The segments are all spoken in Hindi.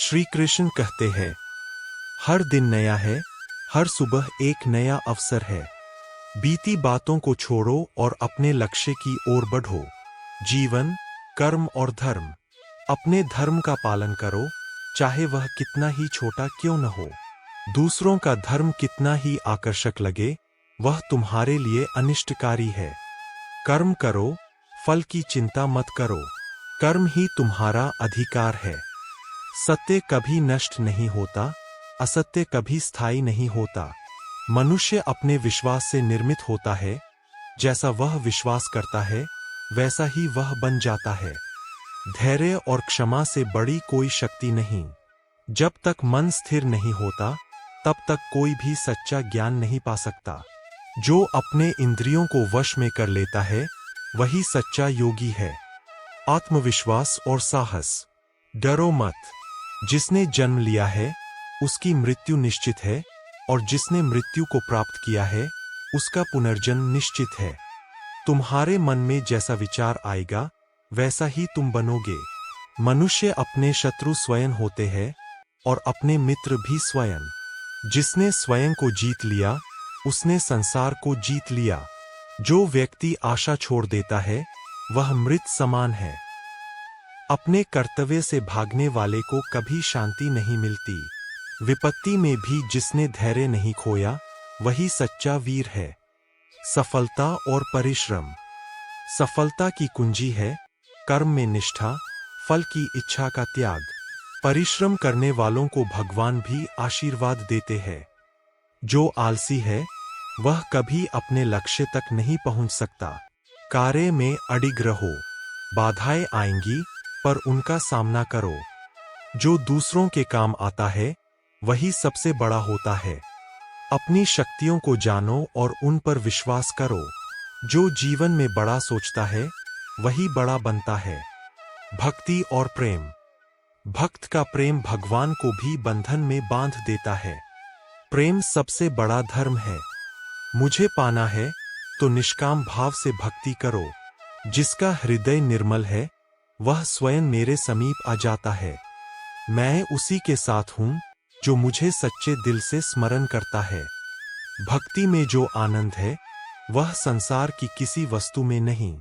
श्री कृष्ण कहते हैं, हर दिन नया है, हर सुबह एक नया अवसर है। बीती बातों को छोड़ो और अपने लक्ष्य की ओर बढ़ो। जीवन, कर्म और धर्म। अपने धर्म का पालन करो, चाहे वह कितना ही छोटा क्यों न हो। दूसरों का धर्म कितना ही आकर्षक लगे, वह तुम्हारे लिए अनिष्टकारी है। कर्म करो, फल की चिंता मत करो। कर्म ही तुम्हारा अधिकार है। सत्य कभी नष्ट नहीं होता, असत्य कभी स्थायी नहीं होता। मनुष्य अपने विश्वास से निर्मित होता है। जैसा वह विश्वास करता है, वैसा ही वह बन जाता है। धैर्य और क्षमा से बड़ी कोई शक्ति नहीं। जब तक मन स्थिर नहीं होता, तब तक कोई भी सच्चा ज्ञान नहीं पा सकता। जो अपने इंद्रियों को वश में कर लेता है, वही सच्चा योगी है। आत्मविश्वास और साहस। डरो मत। जिसने जन्म लिया है, उसकी मृत्यु निश्चित है, और जिसने मृत्यु को प्राप्त किया है, उसका पुनर्जन्म निश्चित है। तुम्हारे मन में जैसा विचार आएगा, वैसा ही तुम बनोगे। मनुष्य अपने शत्रु स्वयं होते हैं, और अपने मित्र भी स्वयं। जिसने स्वयं को जीत लिया, उसने संसार को जीत लिया। जो व्यक्ति आशा छोड़ देता है, वह मृत समान है। अपने कर्तव्य से भागने वाले को कभी शांति नहीं मिलती। विपत्ति में भी जिसने धैर्य नहीं खोया, वही सच्चा वीर है। सफलता और परिश्रम। सफलता की कुंजी है कर्म में निष्ठा, फल की इच्छा का त्याग। परिश्रम करने वालों को भगवान भी आशीर्वाद देते हैं। जो आलसी है, वह कभी अपने लक्ष्य तक नहीं पहुंच सकता। कार्य में अडिग रहो। बाधाएं आएंगी, पर उनका सामना करो। जो दूसरों के काम आता है, वही सबसे बड़ा होता है। अपनी शक्तियों को जानो और उन पर विश्वास करो। जो जीवन में बड़ा सोचता है, वही बड़ा बनता है। भक्ति और प्रेम। भक्त का प्रेम भगवान को भी बंधन में बांध देता है। प्रेम सबसे बड़ा धर्म है। मुझे पाना है, तो निष्काम भाव से भक्ति करो। जिसका हृदय निर्मल है, वह स्वयं मेरे समीप आ जाता है। मैं उसी के साथ हूँ, जो मुझे सच्चे दिल से स्मरण करता है। भक्ति में जो आनंद है, वह संसार की किसी वस्तु में नहीं।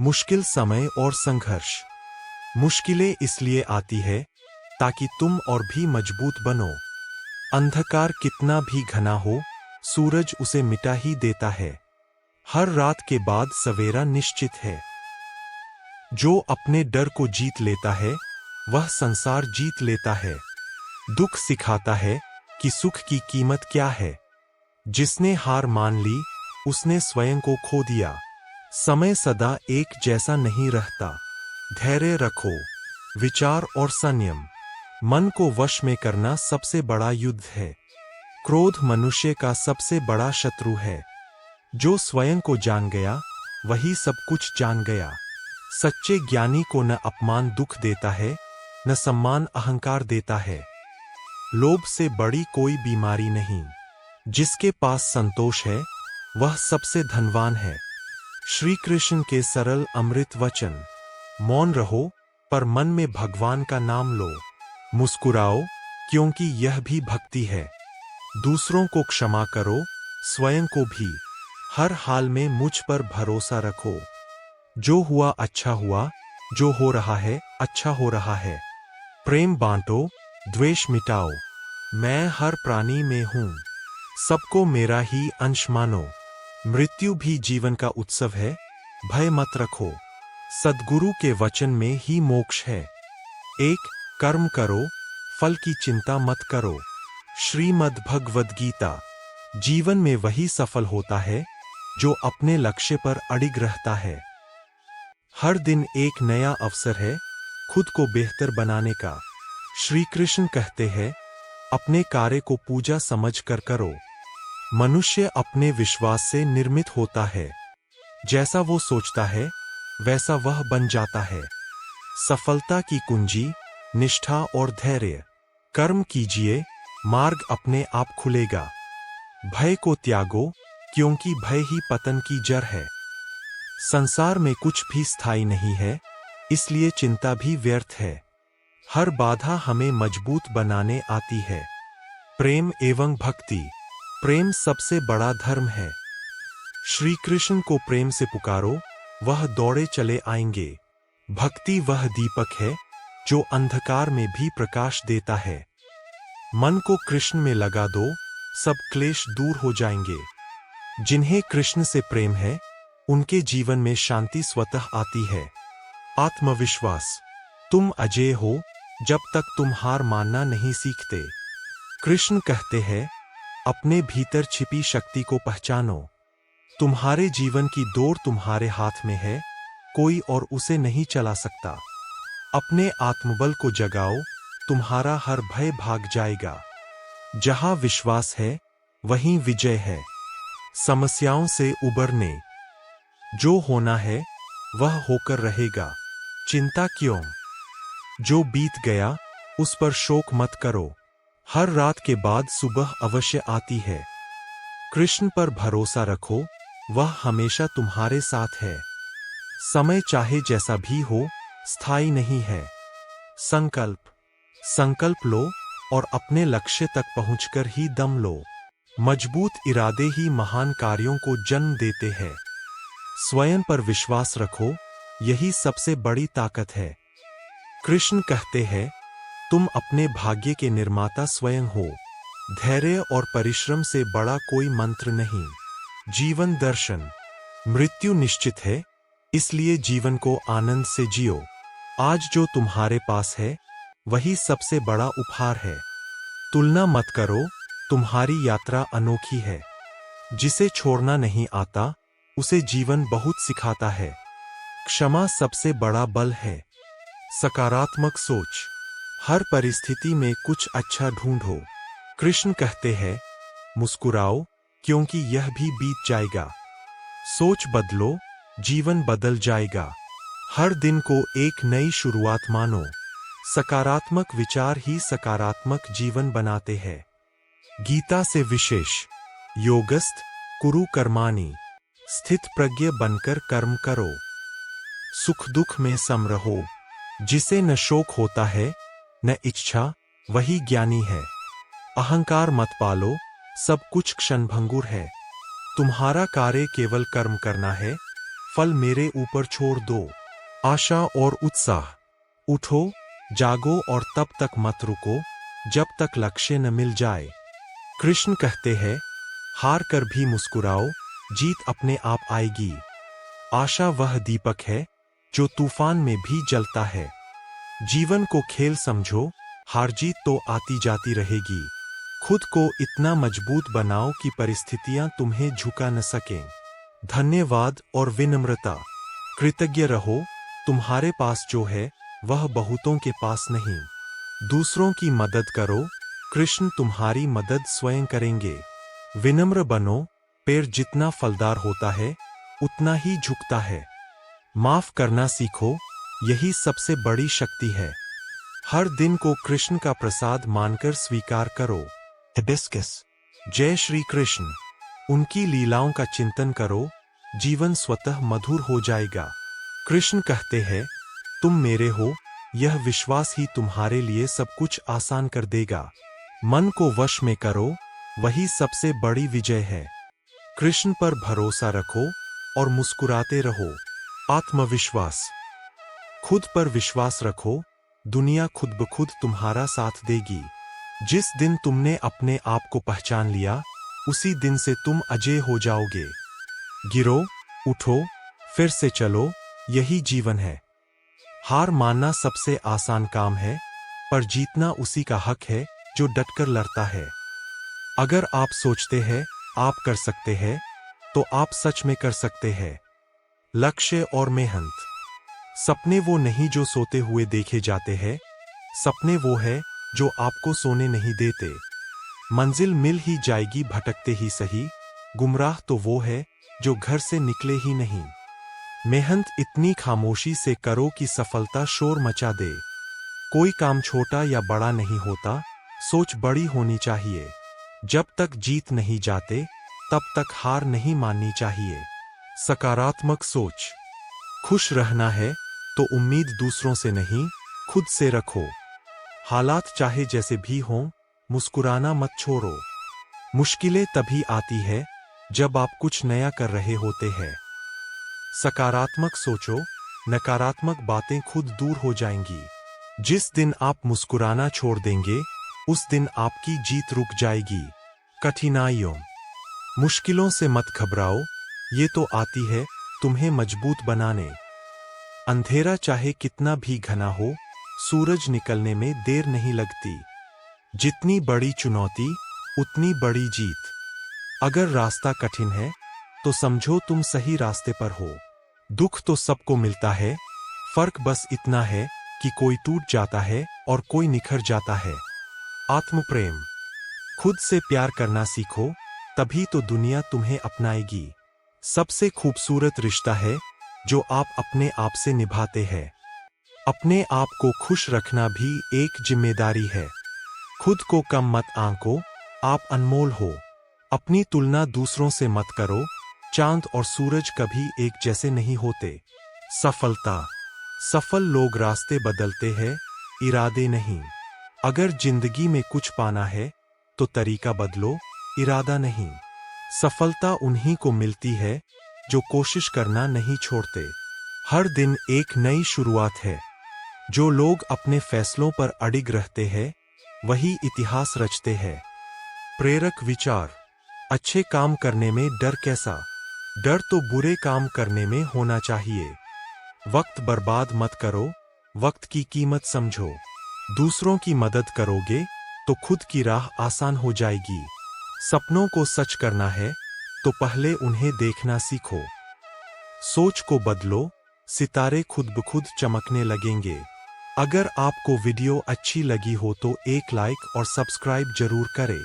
मुश्किल समय और संघर्ष। मुश्किलें इसलिए आती है, ताकि तुम और भी मजबूत बनो। अंधकार कितना भी घना हो, सूरज उसे मिटा ही देता है। हर रात के बाद सवेरा निश्चित है। जो अपने डर को जीत लेता है, वह संसार जीत लेता है। दुख सिखाता है कि सुख की कीमत क्या है। जिसने हार मान ली, उसने स्वयं को खो दिया। समय सदा एक जैसा नहीं रहता। धैर्य रखो। विचार और संयम। मन को वश में करना सबसे बड़ा युद्ध है। क्रोध मनुष्य का सबसे बड़ा शत्रु है। जो स्वयं को जान गया, वही सब कुछ जान गया। सच्चे ज्ञानी को न अपमान दुख देता है, न सम्मान अहंकार देता है। लोभ से बड़ी कोई बीमारी नहीं। जिसके पास संतोष है, वह सबसे धनवान है। श्री कृष्ण के सरल अमृत वचन। मौन रहो, पर मन में भगवान का नाम लो। मुस्कुराओ, क्योंकि यह भी भक्ति है। दूसरों को क्षमा करो, स्वयं को भी। हर हाल में मुझ पर भरोसा रखो। जो हुआ अच्छा हुआ, जो हो रहा है अच्छा हो रहा है। प्रेम बांटो, द्वेष मिटाओ। मैं हर प्राणी में हूँ, सबको मेरा ही अंश मानो। मृत्यु भी जीवन का उत्सव है, भय मत रखो। सद्गुरु के वचन में ही मोक्ष है। एक, कर्म करो, फल की चिंता मत करो। श्रीमद् भगवद गीता। जीवन में वही सफल होता है, जो अपने लक्ष्य पर अडिग रहता है। हर दिन एक नया अवसर है खुद को बेहतर बनाने का। श्री कृष्ण कहते हैं, अपने कार्य को पूजा समझ कर करो। मनुष्य अपने विश्वास से निर्मित होता है। जैसा वो सोचता है, वैसा वह बन जाता है। सफलता की कुंजी निष्ठा और धैर्य। कर्म कीजिए, मार्ग अपने आप खुलेगा। भय को त्यागो, क्योंकि भय ही पतन की जड़ है। संसार में कुछ भी स्थायी नहीं है, इसलिए चिंता भी व्यर्थ है। हर बाधा हमें मजबूत बनाने आती है। प्रेम एवं भक्ति। प्रेम सबसे बड़ा धर्म है। श्री कृष्ण को प्रेम से पुकारो, वह दौड़े चले आएंगे। भक्ति वह दीपक है जो अंधकार में भी प्रकाश देता है। मन को कृष्ण में लगा दो, सब क्लेश दूर हो जाएंगे। जिन्हें कृष्ण से प्रेम है, उनके जीवन में शांति स्वतः आती है। आत्मविश्वास। तुम अजेय हो जब तक तुम हार मानना नहीं सीखते। कृष्ण कहते हैं, अपने भीतर छिपी शक्ति को पहचानो। तुम्हारे जीवन की दौड़ तुम्हारे हाथ में है, कोई और उसे नहीं चला सकता। अपने आत्मबल को जगाओ, तुम्हारा हर भय भाग जाएगा। जहां विश्वास है, वहीं विजय है। समस्याओं से उबरने। जो होना है, वह होकर रहेगा। चिंता क्यों? जो बीत गया, उस पर शोक मत करो। हर रात के बाद सुबह अवश्य आती है। कृष्ण पर भरोसा रखो, वह हमेशा तुम्हारे साथ है। समय चाहे जैसा भी हो, स्थायी नहीं है। संकल्प। संकल्प लो और अपने लक्ष्य तक पहुंचकर ही दम लो। मजबूत इरादे ही महान कार्यों को जन्म देते हैं। स्वयं पर विश्वास रखो, यही सबसे बड़ी ताकत है। कृष्ण कहते हैं, तुम अपने भाग्य के निर्माता स्वयं हो। धैर्य और परिश्रम से बड़ा कोई मंत्र नहीं। जीवन दर्शन। मृत्यु निश्चित है, इसलिए जीवन को आनंद से जियो। आज जो तुम्हारे पास है, वही सबसे बड़ा उपहार है। तुलना मत करो, तुम्हारी यात्रा अनोखी है। जिसे छोड़ना नहीं आता, उसे जीवन बहुत सिखाता है। क्षमा सबसे बड़ा बल है। सकारात्मक सोच। हर परिस्थिति में कुछ अच्छा ढूंढो। कृष्ण कहते हैं, मुस्कुराओ, क्योंकि यह भी बीत जाएगा। सोच बदलो, जीवन बदल जाएगा। हर दिन को एक नई शुरुआत मानो। सकारात्मक विचार ही सकारात्मक जीवन बनाते हैं। गीता से विशेष। योगस्थ कुरु कर्माणि। स्थित प्रज्ञ बनकर कर्म करो। सुख दुख में सम रहो। जिसे न शोक होता है, न इच्छा, वही ज्ञानी है। अहंकार मत पालो, सब कुछ क्षणभंगुर है। तुम्हारा कार्य केवल कर्म करना है, फल मेरे ऊपर छोड़ दो। आशा और उत्साह। उठो, जागो और तब तक मत रुको, जब तक लक्ष्य न मिल जाए। कृष्ण कहते हैं, हार कर भी मुस्कुराओ, जीत अपने आप आएगी। आशा वह दीपक है जो तूफान में भी जलता है। जीवन को खेल समझो, हार जीत तो आती जाती रहेगी। खुद को इतना मजबूत बनाओ कि परिस्थितियां तुम्हें झुका न सकें। धन्यवाद और विनम्रता। कृतज्ञ रहो, तुम्हारे पास जो है, वह बहुतों के पास नहीं। दूसरों की मदद करो, कृष्ण तुम्हारी मदद स्वयं करेंगे। विनम्र बनो, पेड़ जितना फलदार होता है, उतना ही झुकता है। माफ करना सीखो, यही सबसे बड़ी शक्ति है। हर दिन को कृष्ण का प्रसाद मानकर स्वीकार करो। हिबिस्कस। जय श्री कृष्ण। उनकी लीलाओं का चिंतन करो, जीवन स्वतः मधुर हो जाएगा। कृष्ण कहते हैं, तुम मेरे हो, यह विश्वास ही तुम्हारे लिए सब कुछ आसान कर देगा। मन को वश में करो, वही सबसे बड़ी विजय है। कृष्ण पर भरोसा रखो और मुस्कुराते रहो। आत्मविश्वास। खुद पर विश्वास रखो, दुनिया खुद ब खुद तुम्हारा साथ देगी। जिस दिन तुमने अपने आप को पहचान लिया, उसी दिन से तुम अजेय हो जाओगे। गिरो, उठो, फिर से चलो, यही जीवन है। हार मानना सबसे आसान काम है, पर जीतना उसी का हक है जो डटकर लड़ता है। अगर आप सोचते हैं आप कर सकते हैं, तो आप सच में कर सकते हैं। लक्ष्य और मेहनत। सपने वो नहीं जो सोते हुए देखे जाते हैं, सपने वो है जो आपको सोने नहीं देते। मंजिल मिल ही जाएगी भटकते ही सही, गुमराह तो वो है जो घर से निकले ही नहीं। मेहनत इतनी खामोशी से करो कि सफलता शोर मचा दे। कोई काम छोटा या बड़ा नहीं होता, सोच बड़ी होनी चाहिए। जब तक जीत नहीं जाते, तब तक हार नहीं माननी चाहिए। सकारात्मक सोच। खुश रहना है तो उम्मीद दूसरों से नहीं, खुद से रखो। हालात चाहे जैसे भी हों, मुस्कुराना मत छोड़ो। मुश्किलें तभी आती है जब आप कुछ नया कर रहे होते हैं। सकारात्मक सोचो, नकारात्मक बातें खुद दूर हो जाएंगी। जिस दिन आप मुस्कुराना छोड़ देंगे, उस दिन आपकी जीत रुक जाएगी। कठिनाइयों, मुश्किलों से मत घबराओ, ये तो आती है तुम्हें मजबूत बनाने। अंधेरा चाहे कितना भी घना हो, सूरज निकलने में देर नहीं लगती। जितनी बड़ी चुनौती, उतनी बड़ी जीत। अगर रास्ता कठिन है, तो समझो तुम सही रास्ते पर हो। दुख तो सबको मिलता है, फर्क बस इतना है कि कोई टूट जाता है और कोई निखर जाता है। आत्मप्रेम, खुद से प्यार करना सीखो, तभी तो दुनिया तुम्हें अपनाएगी। सबसे खूबसूरत रिश्ता है जो आप अपने आप से निभाते हैं। अपने आप को खुश रखना भी एक जिम्मेदारी है। खुद को कम मत आंको, आप अनमोल हो। अपनी तुलना दूसरों से मत करो, चांद और सूरज कभी एक जैसे नहीं होते। सफलता, सफल लोग रास्ते बदलते हैं, इरादे नहीं। अगर जिंदगी में कुछ पाना है, तो तरीका बदलो, इरादा नहीं। सफलता उन्हीं को मिलती है जो कोशिश करना नहीं छोड़ते। हर दिन एक नई शुरुआत है। जो लोग अपने फैसलों पर अडिग रहते हैं, वही इतिहास रचते हैं। प्रेरक विचार, अच्छे काम करने में डर कैसा? डर तो बुरे काम करने में होना चाहिए। वक्त बर्बाद मत करो, वक्त की कीमत समझो। दूसरों की मदद करोगे तो खुद की राह आसान हो जाएगी। सपनों को सच करना है तो पहले उन्हें देखना सीखो। सोच को बदलो, सितारे खुद ब खुद चमकने लगेंगे। अगर आपको वीडियो अच्छी लगी हो तो एक लाइक और सब्सक्राइब जरूर करें।